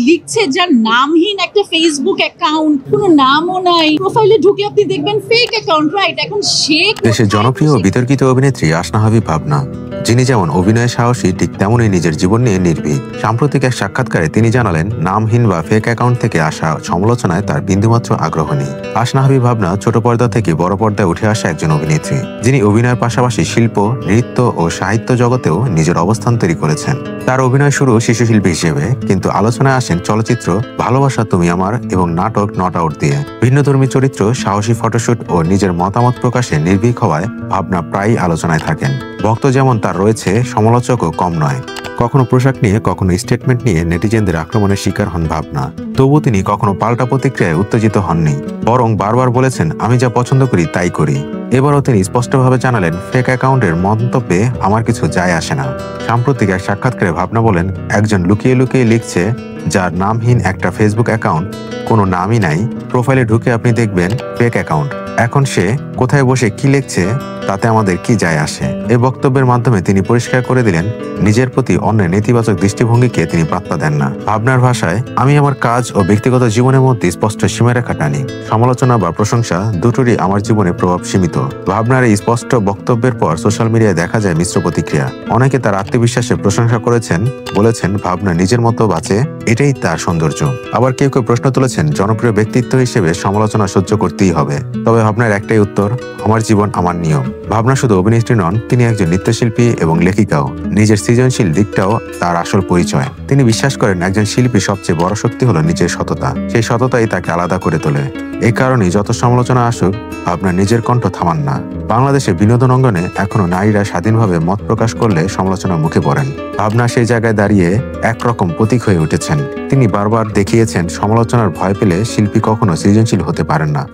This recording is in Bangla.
লিখছে যার নামহীন একটা ফেসবুক অ্যাকাউন্ট, কোনো নামও নাই, প্রোফাইলে ঢুকে আপনি দেখবেন ফেক অ্যাকাউন্ট, রাইট? এখন সে দেশের জনপ্রিয় ও বিতর্কিত অভিনেত্রী আসনা হাবিব ভাবনা, যিনি যেমন অভিনয়ে সাহসী ঠিক তেমনই নিজের জীবন নিয়ে নির্ভীক। সাম্প্রতিক এক সাক্ষাৎকারে তিনি জানালেন, নামহীন বা ফেক অ্যাকাউন্ট থেকে আসা সমালোচনায় তার বিন্দুমাত্র আগ্রহ নেই। আসনা হাবিব ভাবনা ছোট পর্দা থেকে বড় পর্দায় উঠে আসা একজন অভিনেত্রী, যিনি অভিনয়ের পাশাপাশি শিল্প, নৃত্য ও সাহিত্য জগতেও নিজের অবস্থান তৈরি করেছেন। তার অভিনয় শুরু শিশুশিল্পী হিসেবে, কিন্তু আলোচনায় আসেন চলচ্চিত্র ভালোবাসা তুমি আমার এবং নাটক নট আউট দিয়ে। ভিন্নধর্মী চরিত্র, সাহসী ফটোশুট ও নিজের মতামত প্রকাশে নির্ভীক হওয়ায় ভাবনা প্রায়ই আলোচনায় থাকেন। ভক্ত যেমন তার রয়েছে, সমালোচকও কম নয়। কখনো পোশাক নিয়ে, কখনো স্টেটমেন্ট নিয়ে নেটিজেনদের আক্রমণের শিকার হন ভাবনা। তবু তিনি কখনো পাল্টা প্রতিক্রিয়ায় উত্তেজিত হননি, বরং বারবার বলেছেন, আমি যা পছন্দ করি তাই করি। এবারও তিনি স্পষ্টভাবে জানালেন, ফেক অ্যাকাউন্টের মন্তব্যে আমার কিছু যায় আসে না। সাম্প্রতিক এক সাক্ষাৎকারে ভাবনা বলেন, একজন লুকিয়ে লুকিয়ে লিখছে যার নামহীন একটা ফেসবুক অ্যাকাউন্ট, কোনো নামই নাই, প্রোফাইলে ঢুকে আপনি দেখবেন ফেক অ্যাকাউন্ট। এখন সে কোথায় বসে কি লিখছে তাতে আমাদের কি যায় আসে। এই বক্তব্যের মাধ্যমে তিনি পরিষ্কার করে দিলেন, নিজের প্রতি অন্যের নেতিবাচক দৃষ্টিভঙ্গিকে তিনি পাত্তা দেন না। ভাবনার ভাষায়, আমি আমার কাজ ও ব্যক্তিগত জীবনের মধ্যে স্পষ্ট সীমারেখা টানি। সমালোচনা বা প্রশংসা দুটোরই আমার জীবনে প্রভাব সীমিত। ভাবনার এই স্পষ্ট বক্তব্যের পর সোশ্যাল মিডিয়ায় দেখা যায় মিশ্র প্রতিক্রিয়া। অনেকে তার আত্মবিশ্বাসের প্রশংসা করেছেন, বলেছেন ভাবনা নিজের মতো বাঁচে, এটাই তার সৌন্দর্য। আবার কেউ কেউ প্রশ্ন তুলেছেন, জনপ্রিয় ব্যক্তিত্ব হিসেবে সমালোচনা সহ্য করতেই হবে। তবে ভাবনার একটাই উত্তর, আমার জীবন আমার নিয়ম। ভাবনা শুধু অভিনেত্রী নন, তিনি একজন নৃত্যশিল্পী এবং লেখিকাও। নিজের সৃজনশীল দিকটাও তার আসল পরিচয়। তিনি বিশ্বাস করেন, একজন শিল্পী সবচেয়ে বড় শক্তি হলো নিজের সততা। সেই সততাই তাকে আলাদা করে তোলে। এই কারণেই যত সমালোচনা আসুক, ভাবনা নিজের কণ্ঠ থামান না। বাংলাদেশে বিনোদন অঙ্গনে এখনো নারীরা স্বাধীনভাবে মত প্রকাশ করলে সমালোচনার মুখে পড়েন। ভাবনা সেই জায়গায় দাঁড়িয়ে একরকম প্রতীক হয়ে উঠেছেন। তিনি বারবার দেখিয়েছেন, সমালোচনার ভয় পেলে শিল্পী কখনো সৃজনশীল হতে পারেন না।